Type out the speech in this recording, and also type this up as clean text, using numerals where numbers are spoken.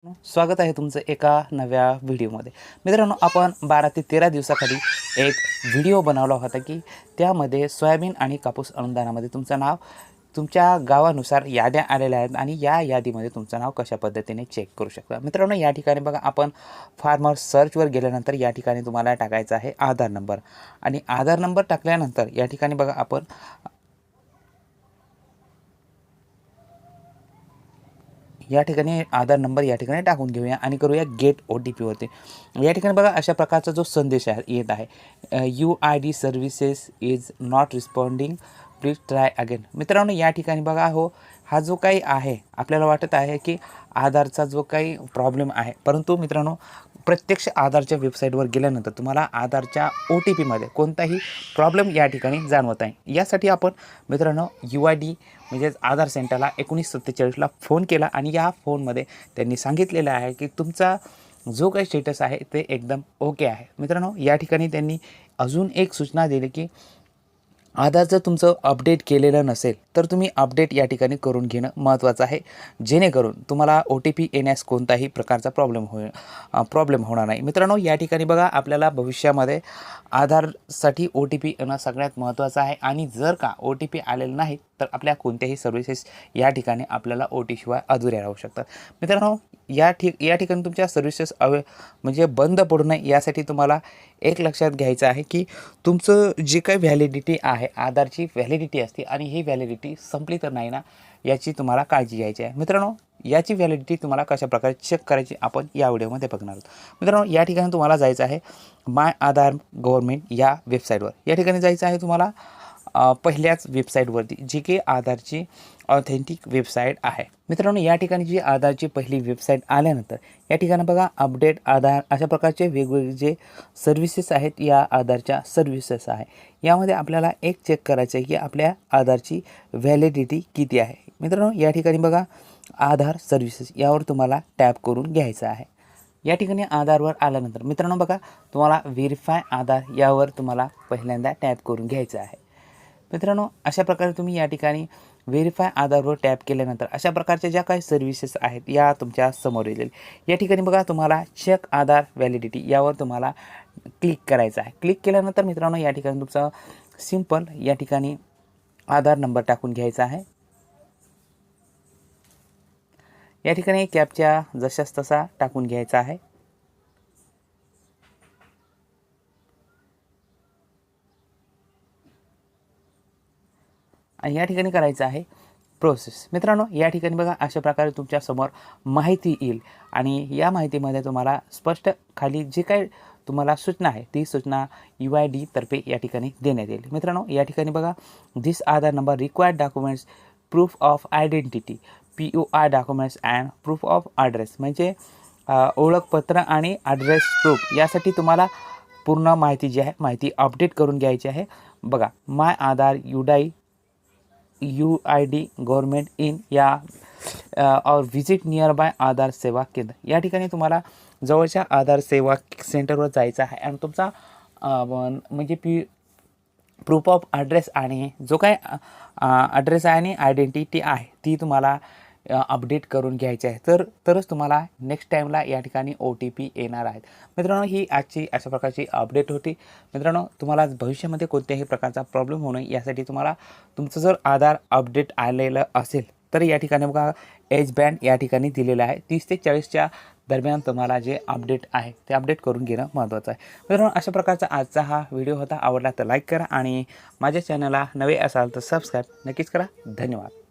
स्वागत आहे तुमचं एका नव्या व्हिडिओमध्ये। मित्रांनो, आपण 12 ते 13 दिवसाखाली एक व्हिडिओ बनवला होता की त्यामध्ये सोयाबीन आणि कापूस अनुदानामध्ये तुमचं नाव तुमच्या गावानुसार याद्या आलेल्या आहेत आणि या यादीमध्ये तुमचं नाव कशा पद्धतीने चेक करू शकता। मित्रांनो, या ठिकाणी बघा, आपण फार्मर सर्चवर गेल्यानंतर या ठिकाणी तुम्हाला टाकायचा आहे आधार नंबर आणि आधार नंबर टाकल्यानंतर या ठिकाणी बघा, आपण या ठिकाणी आधार नंबर या ठिकाणी टाकून घेऊया आणि करूया गेट OTP वरती। या ठिकाणी बघा, अशा प्रकारचा जो संदेश आहे येत आहे, UID services is not responding, please try again. मित्रांनो, या ठिकाणी बघा, हा जो काही आहे, आपल्याला वाटत आहे की आधारचा जो काही प्रॉब्लेम आहे, परंतु मित्रांनो, प्रत्यक्ष आधारच्या वेबसाईटवर गेल्यानंतर तुम्हाला आधारच्या OTP मध्ये कोणताही प्रॉब्लेम या ठिकाणी जाणवत आहे। यासाठी आपण मित्रांनो UID म्हणजेच आधार सेंटरला 1947ला फोन केला आणि या फोनमध्ये त्यांनी सांगितलेलं आहे की तुमचा जो काही स्टेटस आहे ते एकदम ओके आहे। मित्रांनो, या ठिकाणी त्यांनी अजून एक सूचना दिली की आधार जर तुमचं अपडेट केलेलं नसेल तर तुम्ही अपडेट या ठिकाणी करून घेणं महत्त्वाचं आहे, जेणेकरून तुम्हाला OTP येण्यास कोणताही प्रकारचा प्रॉब्लेम होणार नाही। मित्रांनो, या ठिकाणी बघा, आपल्याला भविष्यामध्ये आधारसाठी OTP येणं सगळ्यात महत्त्वाचं आहे आणि जर का OTP आलेलं नाही तर आपल्या कोणत्याही सर्व्हिसेस या ठिकाणी आपल्याला OTP शिवाय अधुऱ्या राहू शकतात। मित्रांनो, या ठिकाणी तुमच्या सर्व्हिसेस म्हणजे बंद पडू नये यासाठी तुम्हाला एक लक्षात घ्यायचं आहे की तुमचं जे काही व्हॅलिडिटी आहे, आधारची व्हॅलिडिटी असते आणि ही व्हॅलिडिटी संपली तर नाही ना, याची तुम्हाला काळजी घ्यायची आहे। मित्रांनो, याची व्हॅलिडिटी तुम्हाला कशा प्रकारे चेक करायची आपण या व्हिडिओमध्ये बघणार आहोत। मित्रांनो, या ठिकाणी तुम्हाला जायचं आहे माय आधार गव्हर्नमेंट या वेबसाईटवर। या ठिकाणी जायचं आहे तुम्हाला पहिल्याच वेबसाईटवरती, जी की आधारची ऑथेंटिक वेबसाईट आहे। मित्रांनो, या ठिकाणी जी आधारची पहिली वेबसाईट आल्यानंतर या ठिकाणी बघा, अपडेट आधार अशा प्रकारचे वेगवेगळे जे सर्व्हिसेस आहेत, या आधारच्या सर्व्हिसेस आहे, यामध्ये आपल्याला एक चेक करायचं आहे की आपल्या आधारची व्हॅलिडिटी किती आहे। मित्रांनो, या ठिकाणी बघा, आधार सर्व्हिसेस यावर तुम्हाला टॅप करून घ्यायचं आहे। या ठिकाणी आधारवर आल्यानंतर मित्रांनो बघा, तुम्हाला व्हेरीफाय आधार यावर तुम्हाला पहिल्यांदा टॅप करून घ्यायचं आहे। मित्रांनो, अशा प्रकारे तुम्ही या ठिकाणी व्हेरीफाय आधारवर टॅप केल्यानंतर अशा प्रकारच्या ज्या काही सर्व्हिसेस आहेत या तुमच्या समोर येतील। या ठिकाणी बघा, तुम्हाला चेक आधार व्हॅलिडिटी यावर तुम्हाला क्लिक करायचं आहे। क्लिक केल्यानंतर मित्रांनो, या ठिकाणी तुमचा सिंपल या ठिकाणी आधार नंबर टाकून घ्यायचा आहे। या ठिकाणी कॅप्चा जशास तसा टाकून घ्यायचा आहे। आणि या ठिकाणी करायचं आहे प्रोसेस। मित्रांनो, या ठिकाणी बघा, अशा प्रकारे तुमच्या समोर माहिती येईल आणि या माहितीमध्ये तुम्हाला स्पष्ट खाली जे काही तुम्हाला सूचना आहे ती सूचना UID तर्फे या ठिकाणी देण्यात येईल। मित्रांनो, या ठिकाणी बघा, this Aadhaar number required documents proof of identity POI documents and proof of address, म्हणजे ओळखपत्र आणि ॲड्रेस प्रूफ यासाठी तुम्हाला पूर्ण माहिती जी आहे माहिती अपडेट करून घ्यायची आहे। बघा, माय आधार UID गव्हर्नमेंट इन या और व्हिजिट नियर बाय आधार सेवा केंद्र, या ठिकाणी तुम्हाला जवळच्या आधार सेवा सेंटरवर जायचं आहे आणि तुमचा म्हणजे प्रूफ ऑफ ॲड्रेस आणि जो काय ॲड्रेस आहे आणि आयडेंटिटी आहे ती तुम्हाला अपडेट करून घ्यायची आहे, तरच तुम्हाला नेक्स्ट टाईमला या ठिकाणी OTP येणार आहेत। मित्रांनो, ही आजची अशा प्रकारची अपडेट होती। मित्रांनो, तुम्हाला भविष्यामध्ये कोणत्याही प्रकारचा प्रॉब्लेम होऊ नये यासाठी तुम्हाला तुमचं जर आधार अपडेट आलेलं असेल तर या ठिकाणी बघा, एज बँड या ठिकाणी दिलेलं आहे। 30 ते 40च्या दरम्यान तुम्हाला जे अपडेट आहे ते अपडेट करून घेणं महत्त्वाचं आहे। मित्रांनो, अशा प्रकारचा आजचा हा व्हिडिओ होता। आवडला तर लाईक करा आणि माझ्या चॅनलला नवे असाल तर सबस्क्राईब नक्कीच करा। धन्यवाद।